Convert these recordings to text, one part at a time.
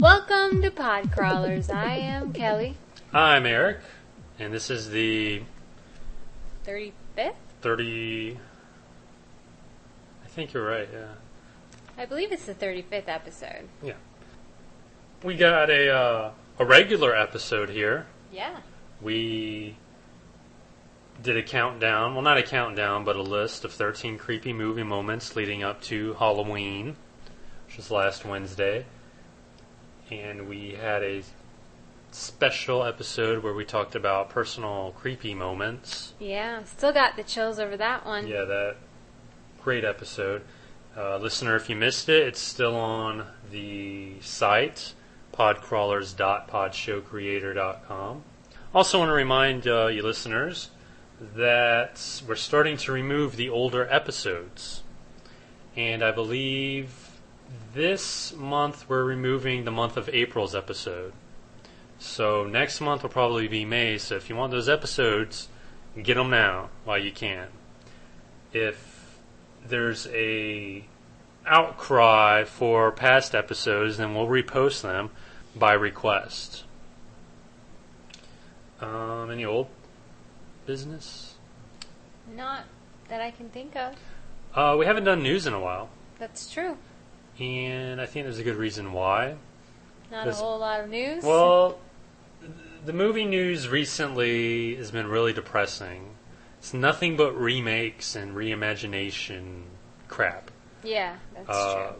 Welcome to Pod Crawlers. I am Kelly. I'm Eric, and this is the 35th? 30... I think you're right, yeah. I believe it's the 35th episode. Yeah. We got a regular episode here. Yeah. We did a countdown, well not a countdown, but a list of 13 creepy movie moments leading up to Halloween, which was last Wednesday. And we had a special episode where we talked about personal creepy moments. Yeah, still got the chills over that one. Yeah, that great episode. Listener, if you missed it, it's still on the site, podcrawlers.podshowcreator.com. Also want to remind you listeners that we're starting to remove the older episodes. And I believe this month we're removing the month of April's episode. So next month will probably be May, so if you want those episodes, get them now while you can. If there's a outcry for past episodes, then we'll repost them by request. Any old business? Not that I can think of. We haven't done news in a while. That's true. And I think there's a good reason why. Not a whole lot of news. Well, the movie news recently has been really depressing. It's nothing but remakes and reimagination crap. Yeah, that's true.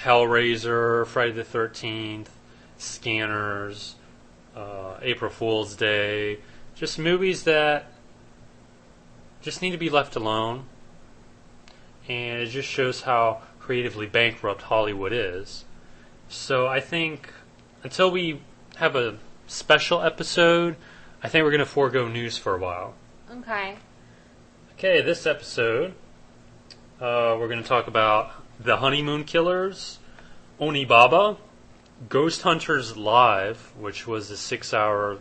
Hellraiser, Friday the 13th, Scanners, April Fool's Day. Just movies that just need to be left alone. And it just shows how creatively bankrupt Hollywood is. So I think until we have a special episode, I think we're going to forego news for a while. Okay. Okay, this episode, we're going to talk about the Honeymoon Killers, Onibaba, GhostHunters Live, which was a 6-hour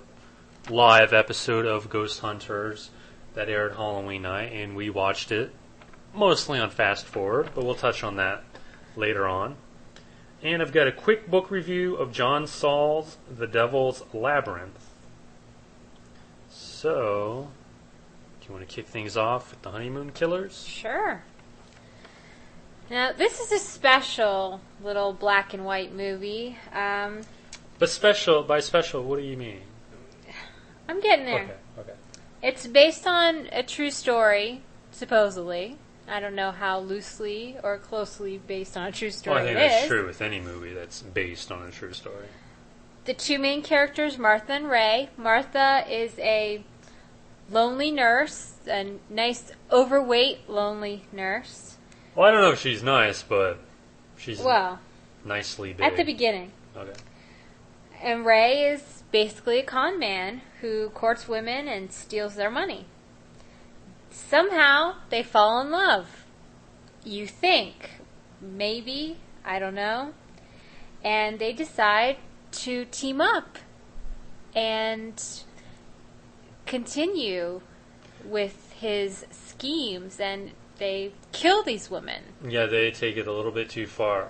live episode of GhostHunters that aired Halloween night, and we watched it mostly on fast forward, but we'll touch on that later on. And I've got a quick book review of John Saul's The Devil's Labyrinth. So, do you want to kick things off with the Honeymoon Killers? Sure. Now, this is a special little black and white movie. But by special, what do you mean? I'm getting there. Okay. It's based on a true story, supposedly. I don't know how loosely or closely based on a true story I think it is. that's true with any movie that's based on a true story. The two main characters, Martha and Ray. Martha is a lonely nurse, a nice, overweight, lonely nurse. Well, I don't know if she's nice, but she's nicely big. At the beginning. Okay. And Ray is basically a con man who courts women and steals their money. Somehow, they fall in love. You think. Maybe. I don't know. And they decide to team up and continue with his schemes, and they kill these women. Yeah, they take it a little bit too far.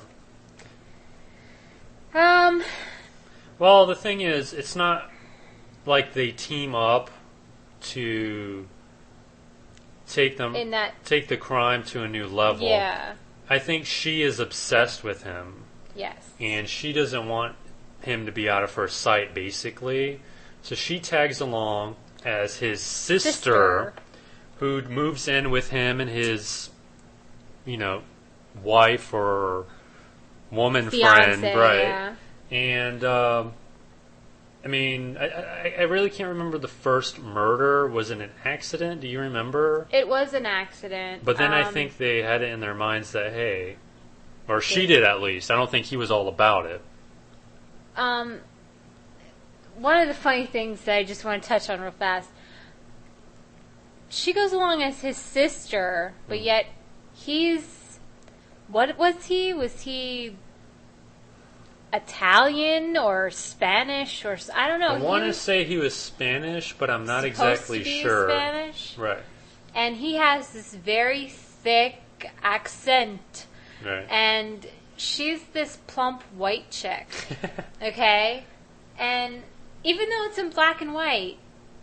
Well, the thing is, it's not like they team up to take the crime to a new level. Yeah. I think she is obsessed with him. Yes. And she doesn't want him to be out of her sight, basically. So she tags along as his sister. Who moves in with him and his, wife or woman Fiance, friend, right? Yeah. And I really can't remember the first murder. Was it an accident? Do you remember? It was an accident. But then I think they had it in their minds that, hey, or she did at least. I don't think he was all about it. one of the funny things that I just want to touch on real fast, she goes along as his sister, but yet he's, what was he? Was he Italian or Spanish or I don't know. I want to say he was Spanish, but I'm not exactly sure. Spanish, right? And he has this very thick accent, right? And she's this plump white chick, okay? And even though it's in black and white,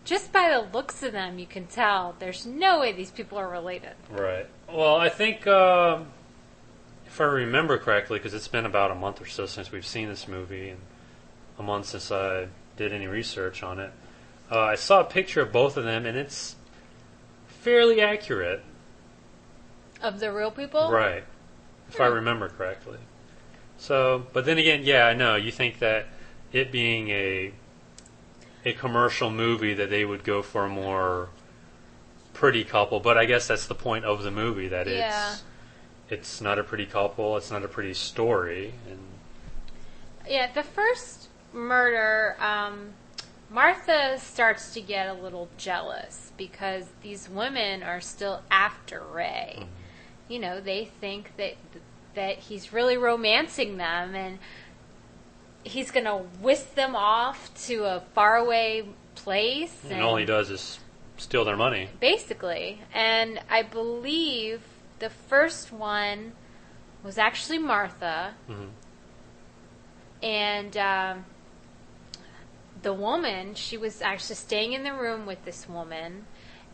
just by the looks of them, you can tell there's no way these people are related. Right. Well, I think, if I remember correctly, because it's been about a month or so since we've seen this movie, and a month since I did any research on it, I saw a picture of both of them, and it's fairly accurate. Of the real people? Right. If I remember correctly. So, but then again, yeah, I know. You think that it being a commercial movie that they would go for a more pretty couple, but I guess that's the point of the movie, that it's not a pretty couple, it's not a pretty story. And yeah, the first murder, Martha starts to get a little jealous because these women are still after Ray. Mm-hmm. You know, they think that he's really romancing them, and he's going to whisk them off to a faraway place. And all he does is steal their money. Basically. And I believe the first one was actually Martha. Mm-hmm. And the woman, she was actually staying in the room with this woman,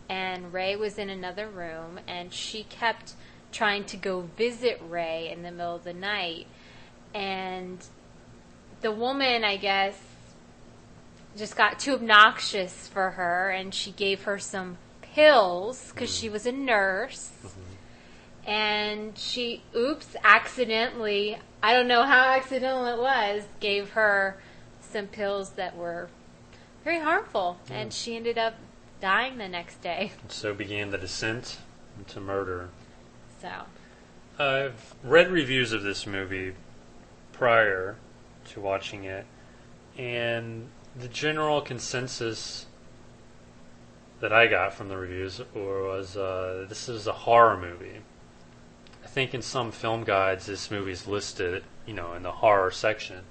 and Ray was in another room, and she kept trying to go visit Ray in the middle of the night. And the woman, I guess, just got too obnoxious for her, and she gave her some pills because she was a nurse. Mm-hmm. And she, accidentally, I don't know how accidental it was, gave her some pills that were very harmful. Mm. And she ended up dying the next day. And so began the descent into murder. So I've read reviews of this movie prior to watching it, and the general consensus that I got from the reviews was this is a horror movie. I think in some film guides this movie is listed, in the horror section.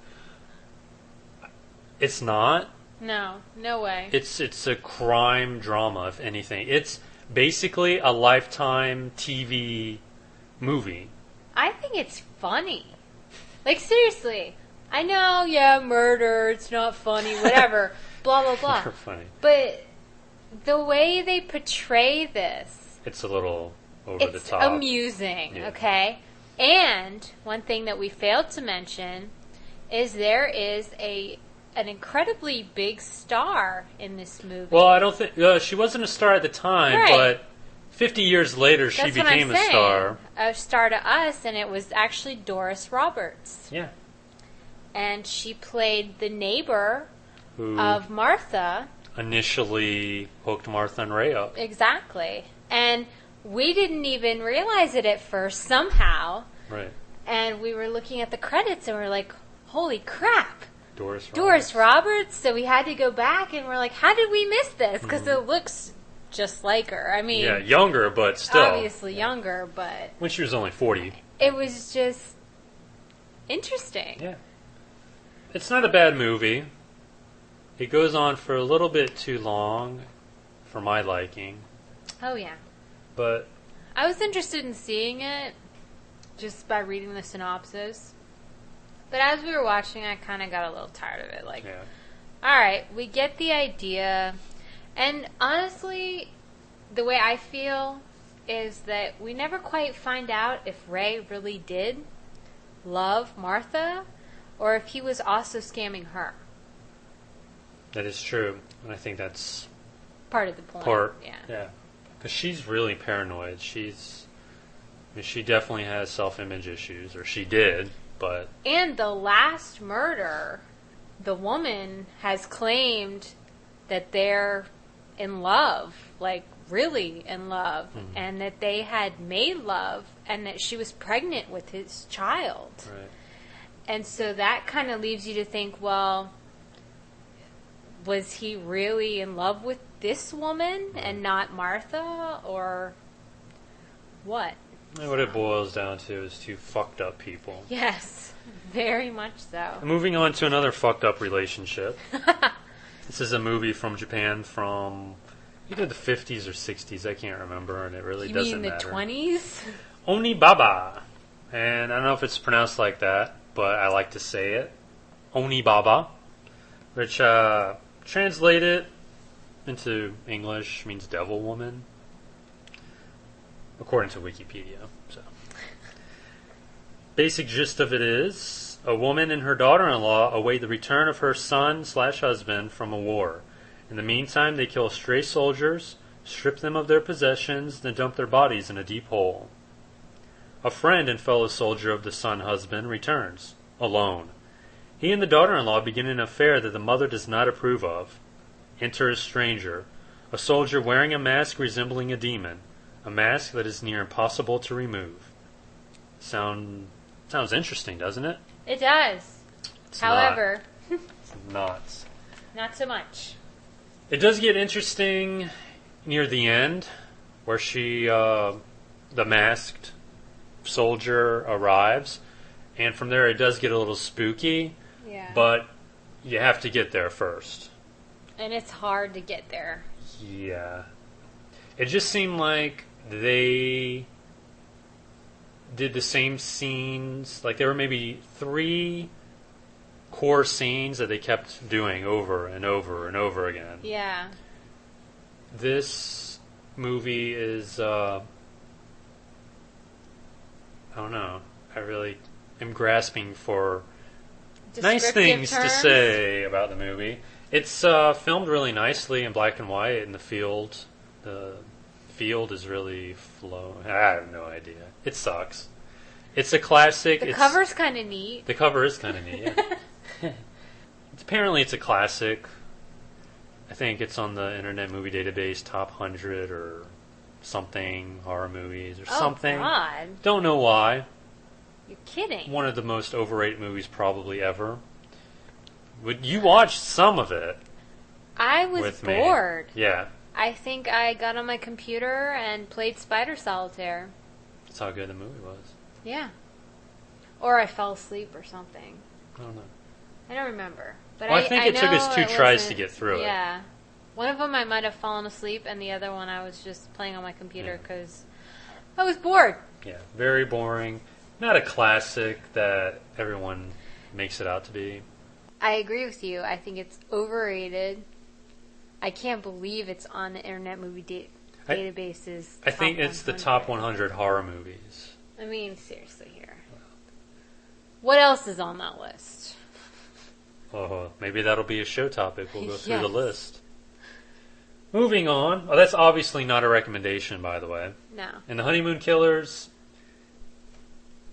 It's not. No way. It's a crime drama, if anything. It's basically a Lifetime TV movie. I think it's funny. Like, seriously. I know, murder, it's not funny, whatever, blah, blah, blah. You're funny. But the way they portray this... It's a little over the top. It's amusing, okay? And one thing that we failed to mention is there is an incredibly big star in this movie. Well, I don't think... she wasn't a star at the time, right. But 50 years later she became a star. A star to us, and it was actually Doris Roberts. Yeah. And she played the neighbor of Martha. Initially hooked Martha and Ray up. Exactly. And we didn't even realize it at first somehow. Right. And we were looking at the credits and we were like, holy crap. Doris Roberts. So we had to go back and we're like, how did we miss this? Because it looks just like her. I mean... Yeah, younger, but still. Obviously younger, but... When she was only 40. It was just interesting. Yeah. It's not a bad movie. It goes on for a little bit too long for my liking. Oh, yeah. But I was interested in seeing it just by reading the synopsis. But as we were watching, I kind of got a little tired of it. Like, all right, we get the idea. And honestly, the way I feel is that we never quite find out if Ray really did love Martha, or if he was also scamming her. That is true. And I think that's... part of the point. Yeah. Because she's really paranoid. She definitely has self-image issues, or she did, but... And the last murder, the woman has claimed that they're in love, like really in love, and that they had made love, and that she was pregnant with his child. Right. And so that kind of leaves you to think, well, was he really in love with this woman and not Martha, or what? What it boils down to is two fucked up people. Yes, very much so. Moving on to another fucked up relationship. This is a movie from Japan from either the 50s or 60s. I can't remember, and it really doesn't matter. You mean the 20s? Onibaba. And I don't know if it's pronounced like that, but I like to say it. Onibaba. Which, translated into English, means devil woman. According to Wikipedia. So, basic gist of it is, a woman and her daughter-in-law await the return of her son/husband from a war. In the meantime, they kill stray soldiers, strip them of their possessions, then dump their bodies in a deep hole. A friend and fellow soldier of the son-husband returns, alone. He and the daughter-in-law begin an affair that the mother does not approve of. Enter a stranger, a soldier wearing a mask resembling a demon, a mask that is near impossible to remove. Sounds interesting, doesn't it? It does. It's However, it's not. Not so much. It does get interesting near the end, where the masked soldier arrives, and from there it does get a little spooky. Yeah. But you have to get there first. And it's hard to get there. Yeah. It just seemed like they did the same scenes. Like there were maybe 3 core scenes that they kept doing over and over and over again. Yeah. This movie is, I don't know. I really am grasping for nice things to say about the movie. It's filmed really nicely in black and white in the field. The field is really flowing. I have no idea. It sucks. It's a classic. The cover's kind of neat. The cover is kind of neat, yeah. Apparently it's a classic. I think it's on the Internet Movie Database top 100 or something, horror movies or something. Oh, God. Don't know why. You're kidding. One of the most overrated movies probably ever. You watched some of it. I was bored. Yeah. I think I got on my computer and played Spider Solitaire. That's how good the movie was. Yeah. Or I fell asleep or something. I don't know. I don't remember. But I think it took us 2 tries to get through it. Yeah. One of them I might have fallen asleep, and the other one I was just playing on my computer because I was bored. Yeah, very boring. Not a classic that everyone makes it out to be. I agree with you. I think it's overrated. I can't believe it's on the Internet Movie Database's I think it's the top 100 horror movies. I mean, seriously here. What else is on that list? Oh, maybe that'll be a show topic. We'll go through the list. Moving on. Oh, that's obviously not a recommendation, by the way. No. And the Honeymoon Killers.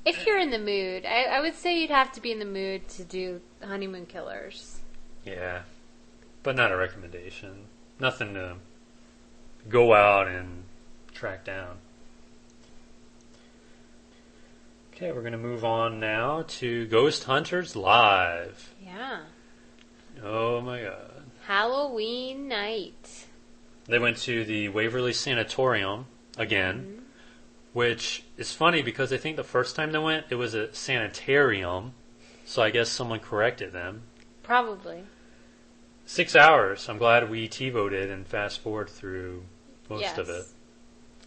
If you're in the mood, I would say you'd have to be in the mood to do Honeymoon Killers. Yeah. But not a recommendation. Nothing to go out and track down. Okay, we're going to move on now to Ghost Hunters Live. Yeah. Oh my god. Halloween night. They went to the Waverly Sanatorium again, which is funny because I think the first time they went, it was a sanitarium, so I guess someone corrected them. Probably. 6 hours. I'm glad we T-voted and fast-forward through most of it.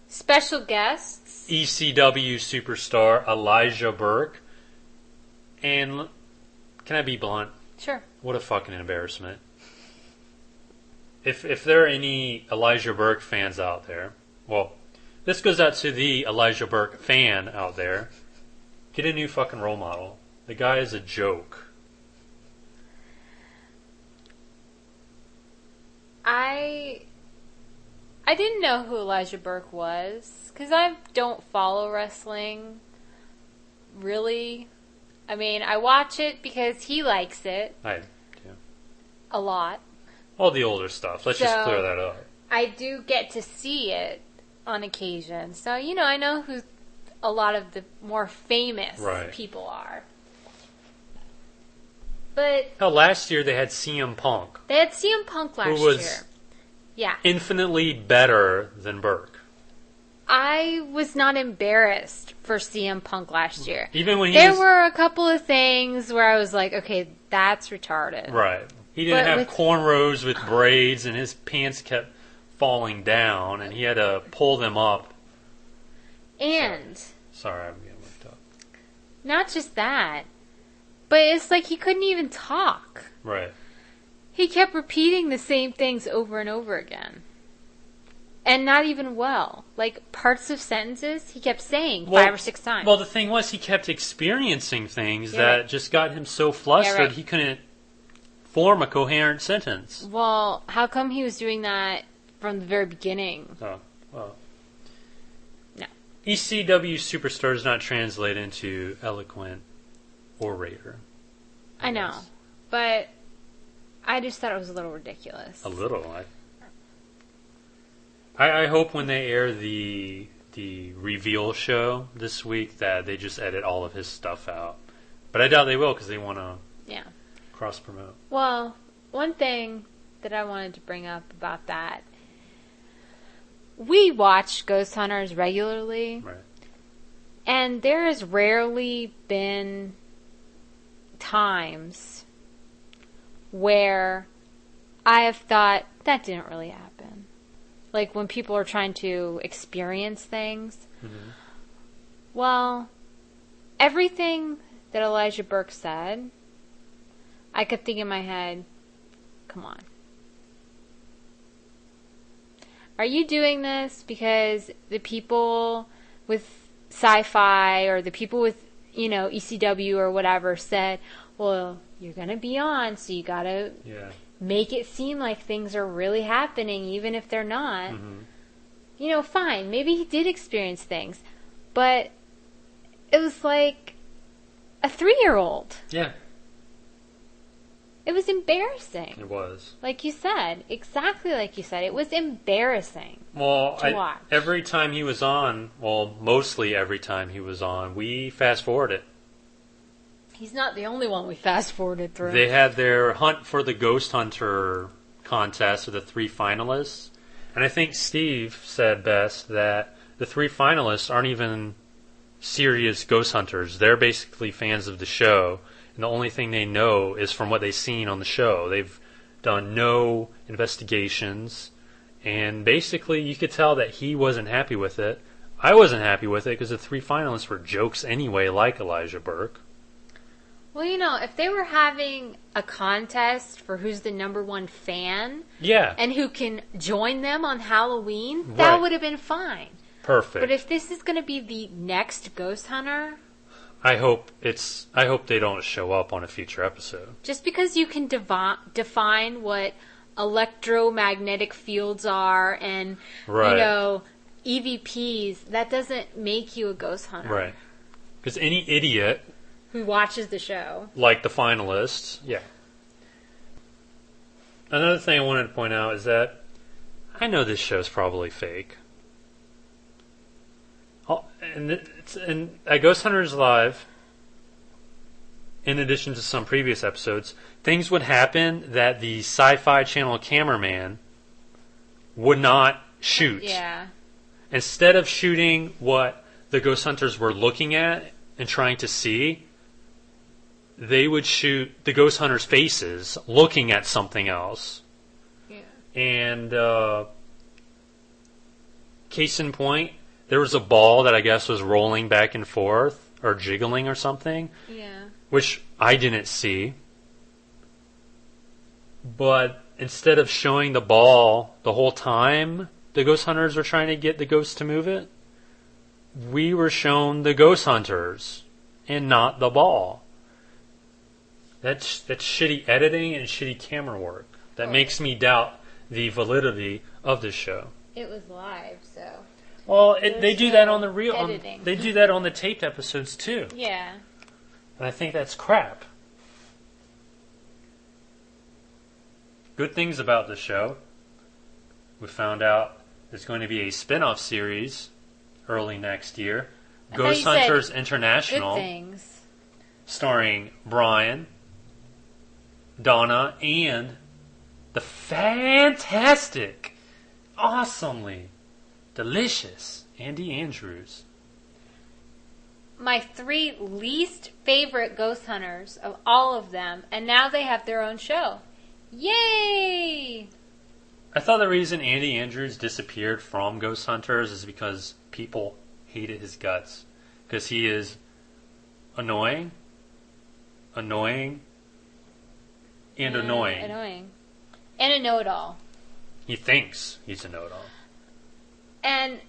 Special guests. ECW superstar Elijah Burke. And can I be blunt? Sure. What a fucking embarrassment. If there are any Elijah Burke fans out there, well, this goes out to the Elijah Burke fan out there. Get a new fucking role model. The guy is a joke. I didn't know who Elijah Burke was, because I don't follow wrestling, really. I mean, I watch it because he likes it. I do. A lot. All the older stuff. Let's just clear that up. I do get to see it on occasion. So, I know who a lot of the more famous people are. But hell, last year they had CM Punk. They had CM Punk last who was year. Yeah. Infinitely better than Burke. I was not embarrassed for CM Punk last year. Even when there were a couple of things where I was like, okay, that's retarded. Right. He didn't have cornrows with braids, and his pants kept falling down, and he had to pull them up. And sorry, I'm getting worked up. Not just that, but it's like he couldn't even talk. Right. He kept repeating the same things over and over again. And not even well. Like, parts of sentences he kept saying 5 or 6 times. Well, the thing was, he kept experiencing things that just got him so flustered he couldn't form a coherent sentence. Well, how come he was doing that from the very beginning? Oh, well. No. ECW superstar does not translate into eloquent orator. I know. But I just thought it was a little ridiculous. A little. I hope when they air the reveal show this week that they just edit all of his stuff out. But I doubt they will because they want to cross-promote. Well, one thing that I wanted to bring up about that, we watch Ghost Hunters regularly. Right. And there has rarely been times where I have thought, that didn't really happen. Like when people are trying to experience things. Mm-hmm. Well, everything that Elijah Burke said, I could think in my head, come on. Are you doing this because the people with sci-fi or the people with, ECW or whatever said, well, you're going to be on, so you got to make it seem like things are really happening, even if they're not. Mm-hmm. Fine. Maybe he did experience things. But it was like a 3-year-old. Yeah. It was embarrassing. It was. Like you said. Exactly like you said. It was embarrassing to watch. Every time he was on, well, mostly every time he was on, we fast-forwarded. He's not the only one we fast-forwarded through. They had their Hunt for the Ghost Hunter contest with the 3 finalists. And I think Steve said best that the 3 finalists aren't even serious ghost hunters. They're basically fans of the show. And the only thing they know is from what they've seen on the show. They've done no investigations. And basically, you could tell that he wasn't happy with it. I wasn't happy with it because the 3 finalists were jokes anyway, like Elijah Burke. Well, if they were having a contest for who's the number 1 fan, and who can join them on Halloween, that would have been fine. Perfect. But if this is going to be the next Ghost Hunter, I hope they don't show up on a future episode. Just because you can define what electromagnetic fields are and EVPs, that doesn't make you a ghost hunter. Right. Because any idiot who watches the show, like the finalists, Another thing I wanted to point out is that I know this show's probably fake. And at Ghost Hunters Live, in addition to some previous episodes, things would happen that the Sci-Fi Channel cameraman would not shoot. Yeah. Instead of shooting what the Ghost Hunters were looking at and trying to see, they would shoot the Ghost Hunters' faces looking at something else. Yeah. And case in point, there was a ball that I guess was rolling back and forth or jiggling or something. Yeah. Which I didn't see. But instead of showing the ball the whole time the Ghost Hunters were trying to get the ghost to move it, we were shown the Ghost Hunters and not the ball. That's shitty editing and shitty camera work. That makes me doubt the validity of this show. It was live, so. Well, they do that on the real. They do that on the taped episodes too. Yeah. And I think that's crap. Good things about the show. We found out there's going to be a spin-off series early next year. Ghost Hunters International. Good things. Starring Brian, Donna, and the fantastic, awesomely delicious Andy Andrews. My 3 least favorite ghost hunters of all of them, and now they have their own show. Yay! I thought the reason Andy Andrews disappeared from Ghost Hunters is because people hated his guts. Because he is annoying, and annoying. And a know-it-all. He thinks he's a know-it-all. And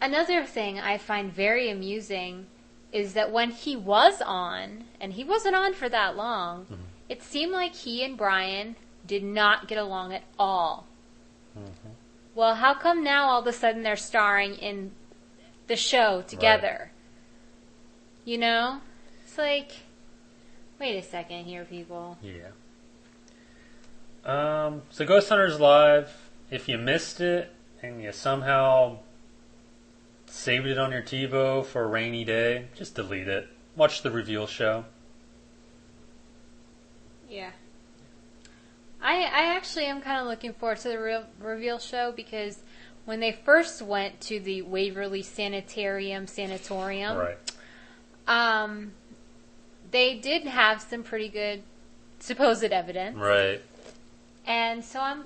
another thing I find very amusing is that when he was on, and he wasn't on for that long, it seemed like he and Brian did not get along at all. Mm-hmm. Well, how come now all of a sudden they're starring in the show together? Right. You know? It's like, wait a second here, people. Yeah. So Ghost Hunters Live, if you missed it and you somehow saved it on your TiVo for a rainy day, just delete it. Watch the reveal show. Yeah. I actually am kind of looking forward to the reveal show because when they first went to the Waverly Sanatorium, right. They did have some pretty good supposed evidence. Right. And so I'm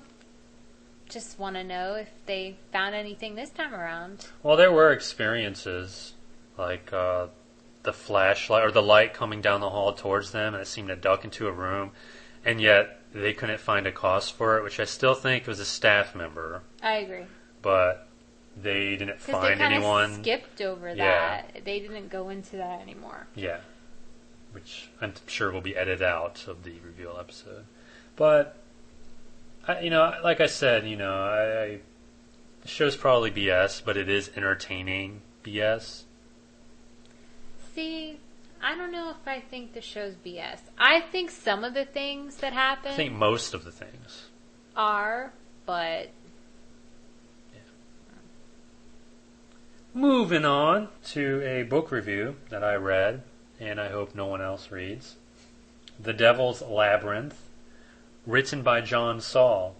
just want to know if they found anything this time around. Well, there were experiences like the flashlight or the light coming down the hall towards them, and it seemed to duck into a room, and yet they couldn't find a cause for it, which I still think was a staff member. I agree. But they didn't find they anyone. Skipped over that. They didn't go into that anymore. Yeah, which I'm sure will be edited out of the reveal episode. But like I said, the show's probably BS, but it is entertaining BS. See, I don't know if I think the show's BS. I think some of the things that happen... I think most of the things are, but... Yeah. Moving on to a book review that I read, and I hope no one else reads. The Devil's Labyrinth, written by John Saul.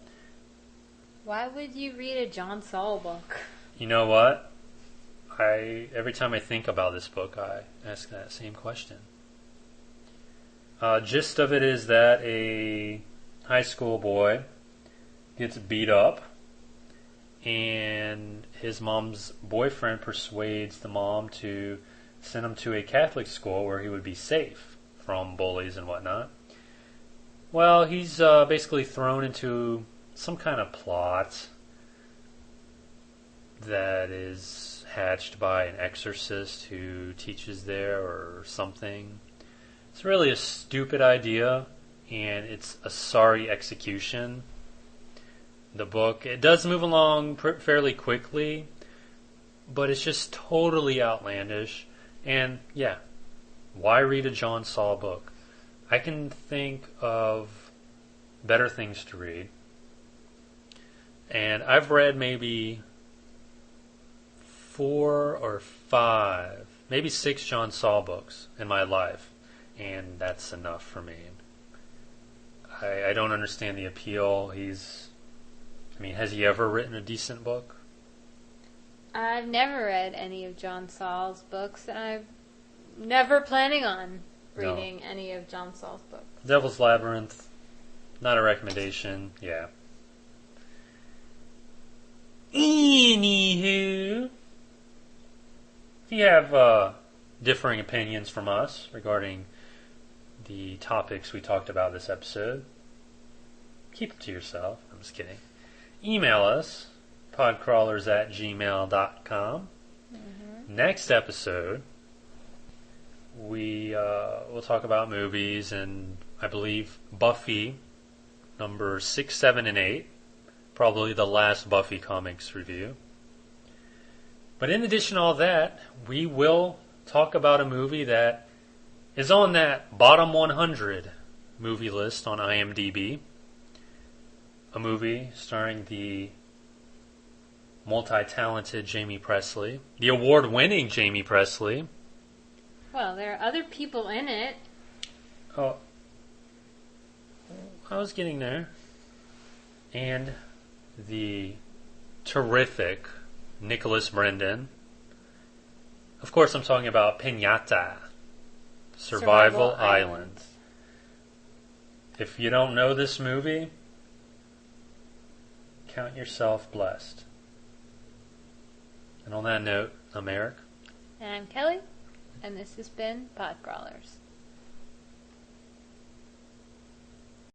Why would you read a John Saul book? You know what? Every time I think about this book, I ask that same question. Gist of it is that a high school boy gets beat up, and his mom's boyfriend persuades the mom to send him to a Catholic school where he would be safe from bullies and whatnot. Well, he's basically thrown into some kind of plot that is hatched by an exorcist who teaches there or something. It's really a stupid idea, and it's a sorry execution. The book, it does move along fairly quickly, but it's just totally outlandish. And yeah, why read a John Saul book? I can think of better things to read. And I've read maybe 4 or 5, maybe 6 John Saul books in my life, and that's enough for me. I don't understand the appeal. Has he ever written a decent book? I've never read any of John Saul's books, and I'm never planning on reading any of John Saul's books. Devil's Labyrinth, not a recommendation, yeah. Anywho, if you have differing opinions from us regarding the topics we talked about this episode, keep them to yourself. I'm just kidding. Email us, podcrawlers@gmail.com. Mm-hmm. Next episode, we'll talk about movies, and I believe Buffy, number 6, 7, and 8. Probably the last Buffy comics review. But in addition to all that, we will talk about a movie that is on that bottom 100 movie list on IMDb. A movie starring the multi-talented Jamie Presley, the award-winning Jamie Presley. Well, there are other people in it. Oh, I was getting there. And the terrific Nicholas Brendan. Of course, I'm talking about Pinata, Survival Island. If you don't know this movie, count yourself blessed. And on that note, I'm Eric. And I'm Kelly, and this has been Pod Crawlers.